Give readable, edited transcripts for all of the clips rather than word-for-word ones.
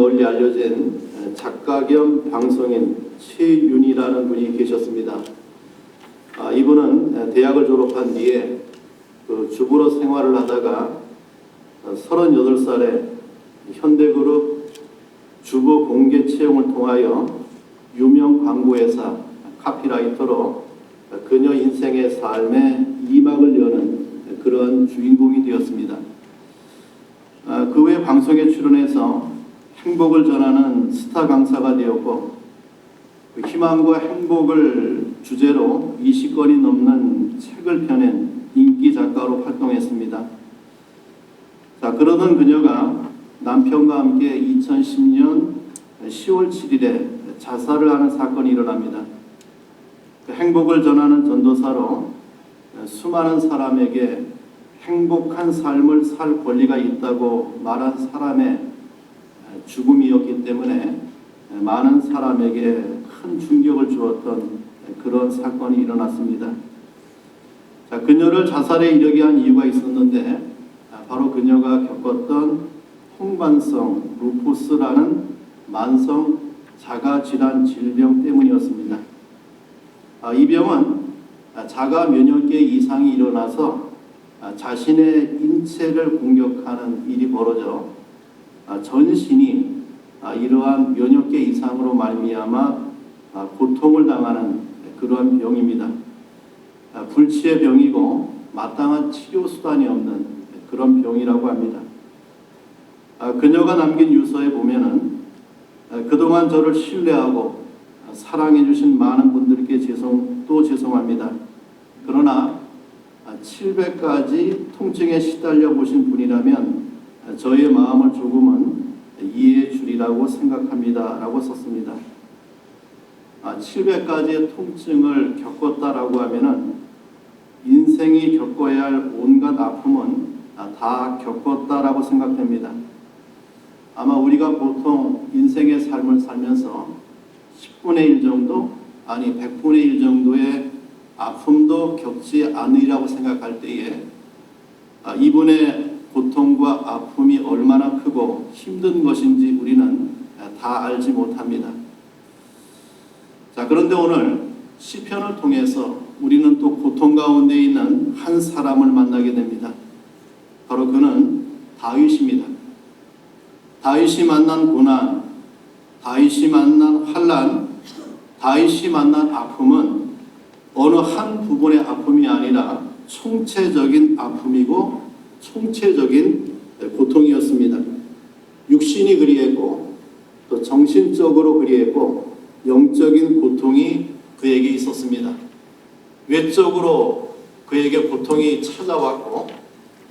널리 알려진 작가 겸 방송인 최윤이라는 분이 계셨습니다. 이분은 대학을 졸업한 뒤에 주부로 생활을 하다가 38살에 현대그룹 주부 공개 채용을 통하여 유명 광고회사 카피라이터로 그녀 인생의 삶에 이막을 여는 그런 주인공이 되었습니다. 그 후에 방송에 출연해서 행복을 전하는 스타 강사가 되었고, 희망과 행복을 주제로 20권이 넘는 책을 펴낸 인기 작가로 활동했습니다. 그러던 그녀가 남편과 함께 2010년 10월 7일에 자살을 하는 사건이 일어납니다. 행복을 전하는 전도사로 수많은 사람에게 행복한 삶을 살 권리가 있다고 말한 사람의 죽음이었기 때문에 많은 사람에게 큰 충격을 주었던 그런 사건이 일어났습니다. 그녀를 자살에 이르게 한 이유가 있었는데, 바로 그녀가 겪었던 홍반성 루푸스라는 만성 자가질환 질병 때문이었습니다. 이 병은 자가 면역계 이상이 일어나서 자신의 인체를 공격하는 일이 벌어져 전신이 이러한 면역계 이상으로 말미암아 고통을 당하는 그러한 병입니다. 불치의 병이고 마땅한 치료 수단이 없는 그런 병이라고 합니다. 그녀가 남긴 유서에 보면은 그동안 저를 신뢰하고 사랑해 주신 많은 분들께 죄송합니다. 그러나 700가지 통증에 시달려 보신 분이라면 저의 마음을 조금은 이해해 주리라고 생각합니다. 라고 썼습니다. 700가지의 통증을 겪었다라고 하면은 인생이 겪어야 할 온갖 아픔은 다 겪었다라고 생각됩니다. 아마 우리가 보통 인생의 삶을 살면서 10분의 1 정도, 아니 100분의 1 정도의 아픔도 겪지 않으리라고 생각할 때에 이분의 고통과 아픔이 얼마나 크고 힘든 것인지 우리는 다 알지 못합니다. 그런데 오늘 시편을 통해서 우리는 또 고통 가운데 있는 한 사람을 만나게 됩니다. 바로 그는 다윗입니다. 다윗이 만난 고난, 다윗이 만난 환난, 다윗이 만난 아픔은 어느 한 부분의 아픔이 아니라 총체적인 아픔이고 총체적인 고통이었습니다. 육신이 그리했고 또 정신적으로 그리했고 영적인 고통이 그에게 있었습니다. 외적으로 그에게 고통이 찾아왔고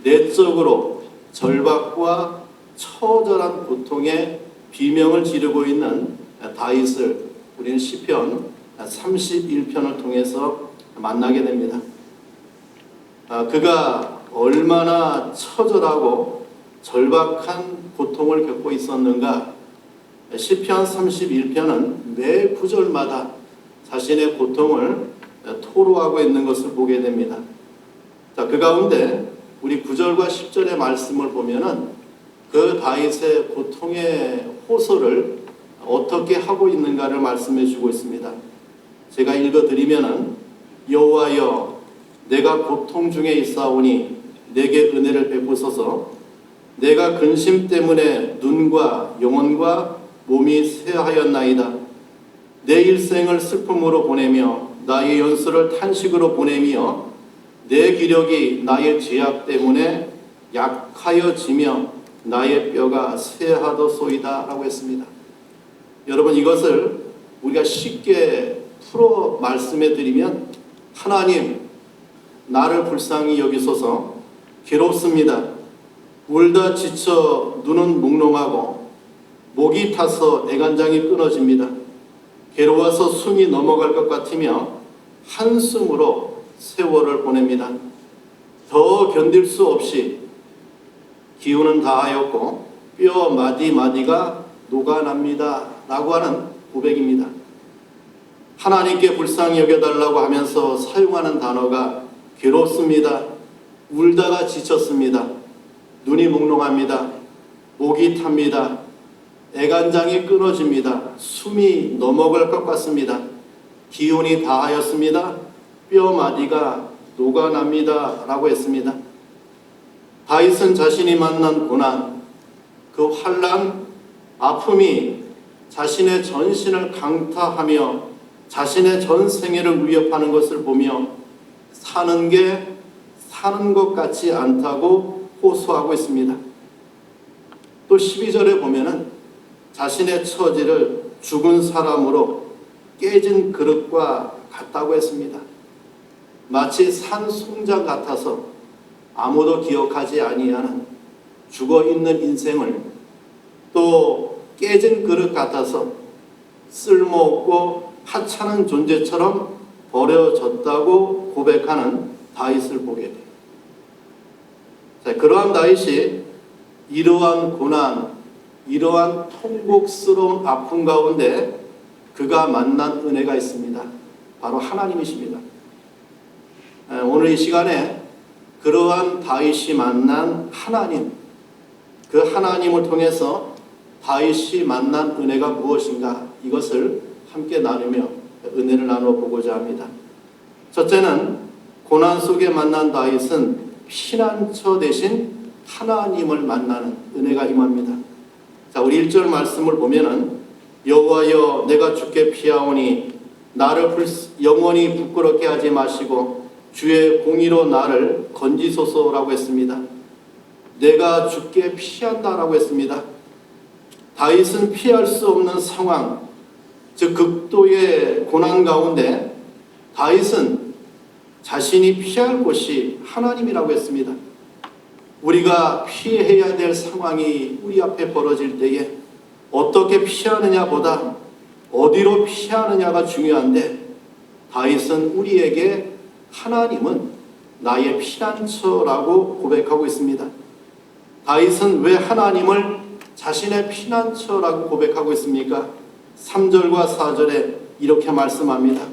내적으로 절박과 처절한 고통에 비명을 지르고 있는 다윗을 우리는 시편 31편을 통해서 만나게 됩니다. 그가 얼마나 처절하고 절박한 고통을 겪고 있었는가. 시편 31편은 매 구절마다 자신의 고통을 토로하고 있는 것을 보게 됩니다. 그 가운데 우리 9절과 10절의 말씀을 보면은 그 다윗의 고통의 호소를 어떻게 하고 있는가를 말씀해 주고 있습니다. 제가 읽어드리면은 여호와여 내가 고통 중에 있사오니 내게 은혜를 베푸소서. 내가 근심 때문에 눈과 영혼과 몸이 쇠하였나이다. 내 일생을 슬픔으로 보내며 나의 연수를 탄식으로 보내며 내 기력이 나의 죄악 때문에 약하여지며 나의 뼈가 쇠하도소이다 라고 했습니다. 여러분, 이것을 우리가 쉽게 풀어 말씀해 드리면, 하나님 나를 불쌍히 여기소서. 괴롭습니다. 울다 지쳐 눈은 몽롱하고 목이 타서 애간장이 끊어집니다. 괴로워서 숨이 넘어갈 것 같으며 한숨으로 세월을 보냅니다. 더 견딜 수 없이 기운은 다하였고 뼈 마디마디가 녹아납니다 라고 하는 고백입니다. 하나님께 불쌍히 여겨달라고 하면서 사용하는 단어가 괴롭습니다. 울다가 지쳤습니다. 눈이 몽롱합니다. 목이 탑니다. 애간장이 끊어집니다. 숨이 넘어갈 것 같습니다. 기운이 다하였습니다. 뼈마디가 녹아납니다. 라고 했습니다. 다윗은 자신이 만난 고난, 그 환난, 아픔이 자신의 전신을 강타하며 자신의 전 생애를 위협하는 것을 보며 사는 게 사는 것 같지 않다고 호소하고 있습니다. 또 12절에 보면은 자신의 처지를 죽은 사람으로 깨진 그릇과 같다고 했습니다. 마치 산 송장 같아서 아무도 기억하지 아니하는 죽어있는 인생을 또 깨진 그릇 같아서 쓸모없고 하찮은 존재처럼 버려졌다고 고백하는 다윗을 보게 돼요. 자, 그러한 다윗이 이러한 고난, 이러한 통곡스러운 아픔 가운데 그가 만난 은혜가 있습니다. 바로 하나님이십니다. 오늘 이 시간에 그러한 다윗이 만난 하나님, 그 하나님을 통해서 다윗이 만난 은혜가 무엇인가, 이것을 함께 나누며 은혜를 나누어 보고자 합니다. 첫째는 고난 속에 만난 다윗은 피난처 대신 하나님을 만나는 은혜가 임합니다. 자, 우리 1절 말씀을 보면은 여호와여 내가 주께 피하오니 나를 영원히 부끄럽게 하지 마시고 주의 공의로 나를 건지소서라고 했습니다. 내가 주께 피한다라고 했습니다. 다윗은 피할 수 없는 상황, 즉 극도의 고난 가운데 다윗은 자신이 피할 곳이 하나님이라고 했습니다. 우리가 피해야 될 상황이 우리 앞에 벌어질 때에 어떻게 피하느냐보다 어디로 피하느냐가 중요한데, 다윗은 우리에게 하나님은 나의 피난처라고 고백하고 있습니다. 다윗은 왜 하나님을 자신의 피난처라고 고백하고 있습니까? 3절과 4절에 이렇게 말씀합니다.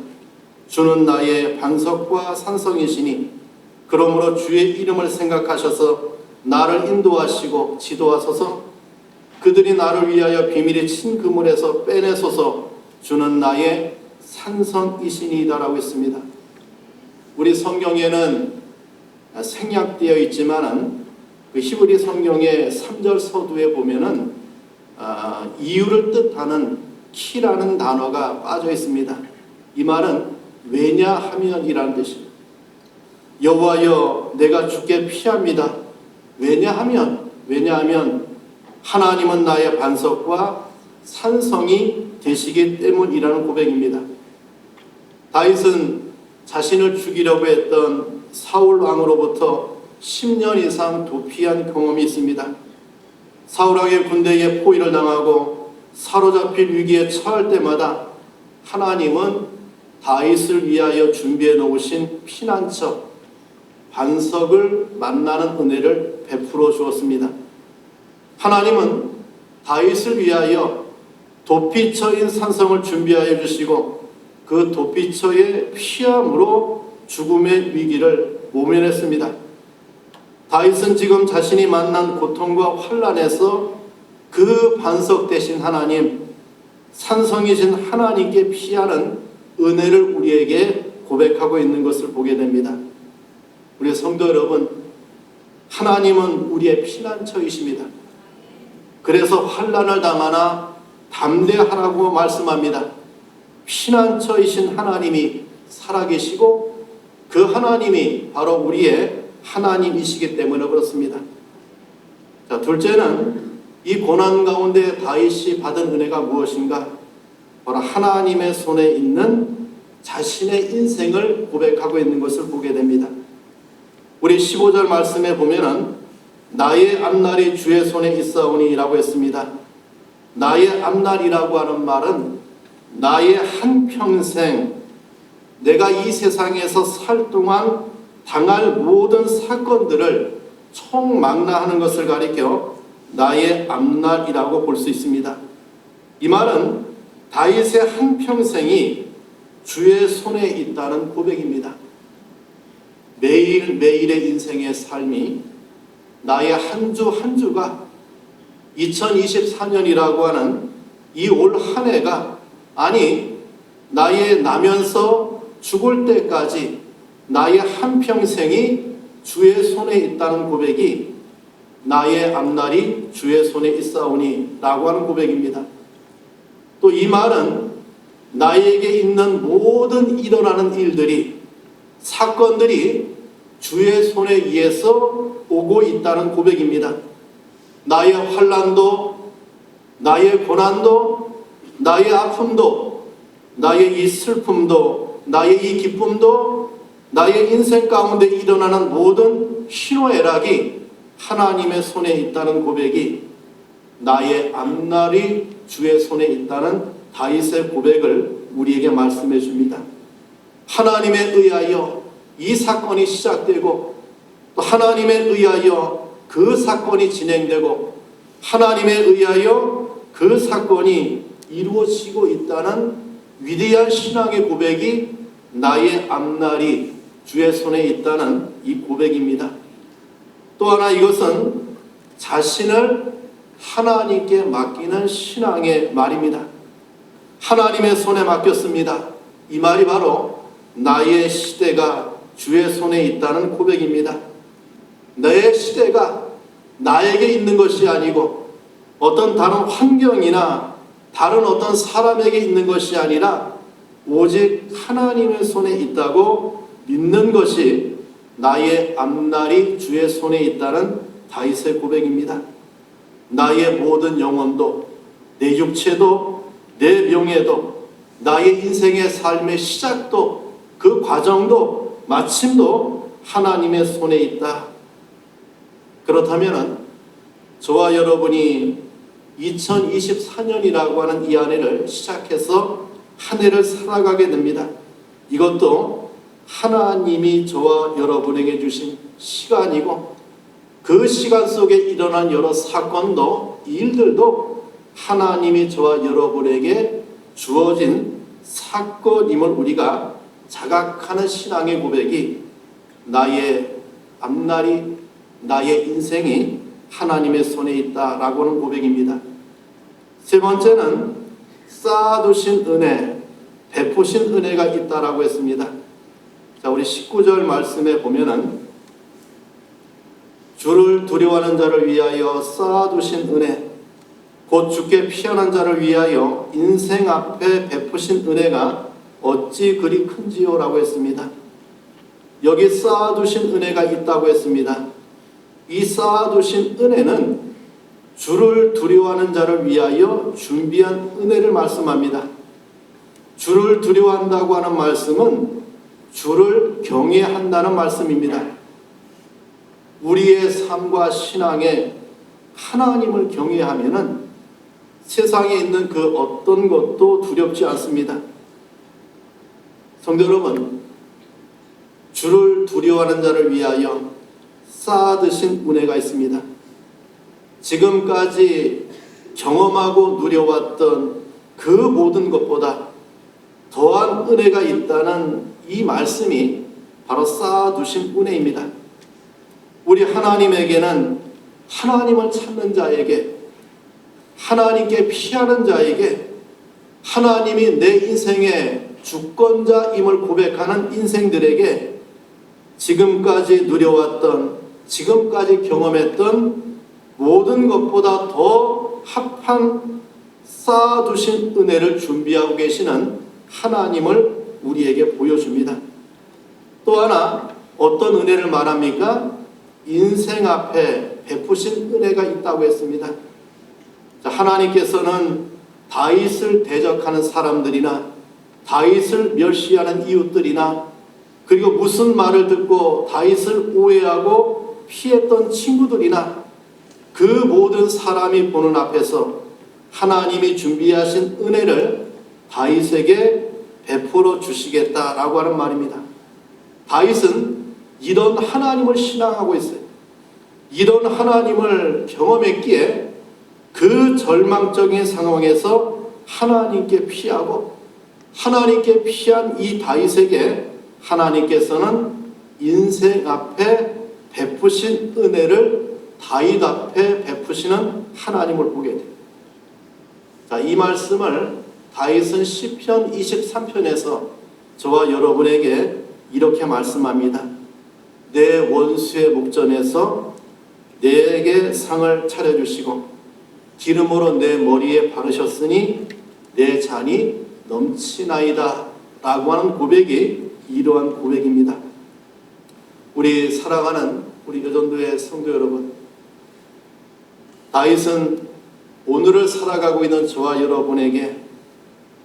주는 나의 반석과 산성이시니 그러므로 주의 이름을 생각하셔서 나를 인도하시고 지도하소서. 그들이 나를 위하여 비밀의 친 그물에서 빼내소서. 주는 나의 산성이시니이다라고 했습니다. 우리 성경에는 생략되어 있지만은 그 히브리 성경의 3절 서두에 보면은 이유를 뜻하는 키라는 단어가 빠져 있습니다. 이 말은 왜냐하면이라는 뜻입니다. 여호와여 내가 주께 피합니다. 왜냐하면 하나님은 나의 반석과 산성이 되시기 때문이라는 고백입니다. 다윗은 자신을 죽이려고 했던 사울 왕으로부터 10년 이상 도피한 경험이 있습니다. 사울 왕의 군대에 포위를 당하고 사로잡힐 위기에 처할 때마다 하나님은 다윗을 위하여 준비해 놓으신 피난처, 반석을 만나는 은혜를 베풀어 주었습니다. 하나님은 다윗을 위하여 도피처인 산성을 준비하여 주시고 그 도피처의 피함으로 죽음의 위기를 모면했습니다. 다윗은 지금 자신이 만난 고통과 환난에서 그 반석 되신 하나님, 산성이신 하나님께 피하는 은혜를 우리에게 고백하고 있는 것을 보게 됩니다. 우리 성도 여러분, 하나님은 우리의 피난처이십니다. 그래서 환난을 당하나 담대하라고 말씀합니다. 피난처이신 하나님이 살아계시고 그 하나님이 바로 우리의 하나님이시기 때문에 그렇습니다. 자, 둘째는 이 고난 가운데 다윗이 받은 은혜가 무엇인가? 바로 하나님의 손에 있는 자신의 인생을 고백하고 있는 것을 보게 됩니다. 우리 15절 말씀에 보면은 나의 앞날이 주의 손에 있사오니 라고 했습니다. 나의 앞날이라고 하는 말은 나의 한평생, 내가 이 세상에서 살 동안 당할 모든 사건들을 총망라하는 것을 가리켜 나의 앞날이라고 볼 수 있습니다. 이 말은 다윗의 한평생이 주의 손에 있다는 고백입니다. 매일매일의 인생의 삶이, 나의 한 주 한 주가 2024년이라고 하는 이 올 한 해가, 아니 나의 나면서 죽을 때까지 나의 한평생이 주의 손에 있다는 고백이 나의 앞날이 주의 손에 있사오니 라고 하는 고백입니다. 또 이 말은 나에게 있는 모든 일어나는 일들이, 사건들이 주의 손에 의해서 오고 있다는 고백입니다. 나의 환난도, 나의 고난도, 나의 아픔도, 나의 이 슬픔도, 나의 이 기쁨도, 나의 인생 가운데 일어나는 모든 희노애락이 하나님의 손에 있다는 고백이 나의 앞날이 주의 손에 있다는 다윗의 고백을 우리에게 말씀해 줍니다. 하나님에 의하여 이 사건이 시작되고, 또 하나님에 의하여 그 사건이 진행되고, 하나님에 의하여 그 사건이 이루어지고 있다는 위대한 신앙의 고백이 나의 앞날이 주의 손에 있다는 이 고백입니다. 또 하나, 이것은 자신을 하나님께 맡기는 신앙의 말입니다. 하나님의 손에 맡겼습니다. 이 말이 바로 나의 시대가 주의 손에 있다는 고백입니다. 내 시대가 나에게 있는 것이 아니고 어떤 다른 환경이나 다른 어떤 사람에게 있는 것이 아니라 오직 하나님의 손에 있다고 믿는 것이 나의 앞날이 주의 손에 있다는 다윗의 고백입니다. 나의 모든 영혼도, 내 육체도, 내 명예도, 나의 인생의 삶의 시작도, 그 과정도, 마침도 하나님의 손에 있다. 그렇다면 저와 여러분이 2024년이라고 하는 이 한 해를 시작해서 한 해를 살아가게 됩니다. 이것도 하나님이 저와 여러분에게 주신 시간이고, 그 시간 속에 일어난 여러 사건도, 일들도 하나님이 저와 여러분에게 주어진 사건임을 우리가 자각하는 신앙의 고백이 나의 앞날이, 나의 인생이 하나님의 손에 있다라고 하는 고백입니다. 세 번째는 쌓아두신 은혜, 베푸신 은혜가 있다라고 했습니다. 자, 우리 19절 말씀에 보면은 주를 두려워하는 자를 위하여 쌓아두신 은혜, 곧 주께 피한한 자를 위하여 인생 앞에 베푸신 은혜가 어찌 그리 큰지요 라고 했습니다. 여기 쌓아두신 은혜가 있다고 했습니다. 이 쌓아두신 은혜는 주를 두려워하는 자를 위하여 준비한 은혜를 말씀합니다. 주를 두려워한다고 하는 말씀은 주를 경외한다는 말씀입니다. 우리의 삶과 신앙에 하나님을 경외하면은 세상에 있는 그 어떤 것도 두렵지 않습니다. 성도 여러분, 주를 두려워하는 자를 위하여 쌓아두신 은혜가 있습니다. 지금까지 경험하고 누려왔던 그 모든 것보다 더한 은혜가 있다는 이 말씀이 바로 쌓아두신 은혜입니다. 우리 하나님에게는 하나님을 찾는 자에게, 하나님께 피하는 자에게, 하나님이 내 인생의 주권자임을 고백하는 인생들에게 지금까지 누려왔던, 지금까지 경험했던 모든 것보다 더 합한 쌓아두신 은혜를 준비하고 계시는 하나님을 우리에게 보여줍니다. 또 하나, 어떤 은혜를 말합니까? 인생 앞에 베푸신 은혜가 있다고 했습니다. 자, 하나님께서는 다윗을 대적하는 사람들이나 다윗을 멸시하는 이웃들이나, 그리고 무슨 말을 듣고 다윗을 오해하고 피했던 친구들이나 그 모든 사람이 보는 앞에서 하나님이 준비하신 은혜를 다윗에게 베풀어 주시겠다라고 하는 말입니다. 다윗은 이런 하나님을 신앙하고 있어요. 이런 하나님을 경험했기에 그 절망적인 상황에서 하나님께 피하고, 하나님께 피한 이 다윗에게 하나님께서는 인생 앞에 베푸신 은혜를 다윗 앞에 베푸 베푸시는 하나님을 보게 돼요. 자, 이 말씀을 다윗은 시편 23편에서 저와 여러분에게 이렇게 말씀합니다. 내 원수의 목전에서 내게 상을 차려주시고 기름으로 내 머리에 바르셨으니 내 잔이 넘치나이다 라고 하는 고백이 이러한 고백입니다. 우리 살아가는 우리 여전도의 성도 여러분, 다윗은 오늘을 살아가고 있는 저와 여러분에게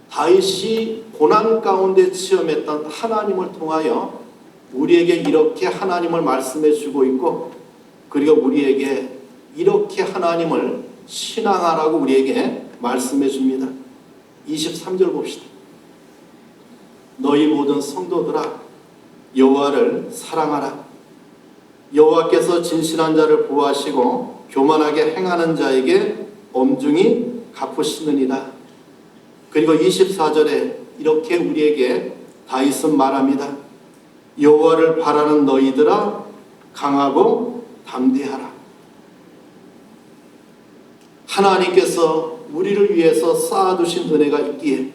다윗이 고난 가운데 체험했던 하나님을 통하여 우리에게 이렇게 하나님을 말씀해 주고 있고, 그리고 우리에게 이렇게 하나님을 신앙하라고 우리에게 말씀해 줍니다. 23절 봅시다. 너희 모든 성도들아 여호와를 사랑하라. 여호와께서 진실한 자를 보호하시고 교만하게 행하는 자에게 엄중히 갚으시느니라. 그리고 24절에 이렇게 우리에게 다윗은 말합니다. 여호와를 바라는 너희들아 강하고 담대하라. 하나님께서 우리를 위해서 쌓아두신 은혜가 있기에,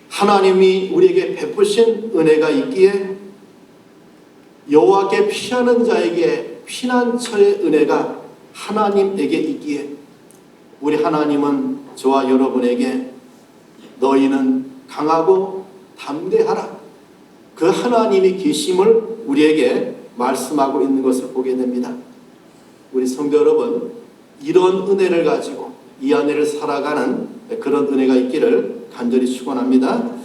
하나님이 우리에게 베푸신 은혜가 있기에, 여호와께 피하는 자에게 피난처의 은혜가 하나님에게 있기에, 우리 하나님은 저와 여러분에게 너희는 강하고 담대하라, 그 하나님이 계심을 우리에게 말씀하고 있는 것을 보게 됩니다. 우리 성도 여러분, 이런 은혜를 가지고 이 안에를 살아가는 그런 은혜가 있기를 간절히 축원합니다.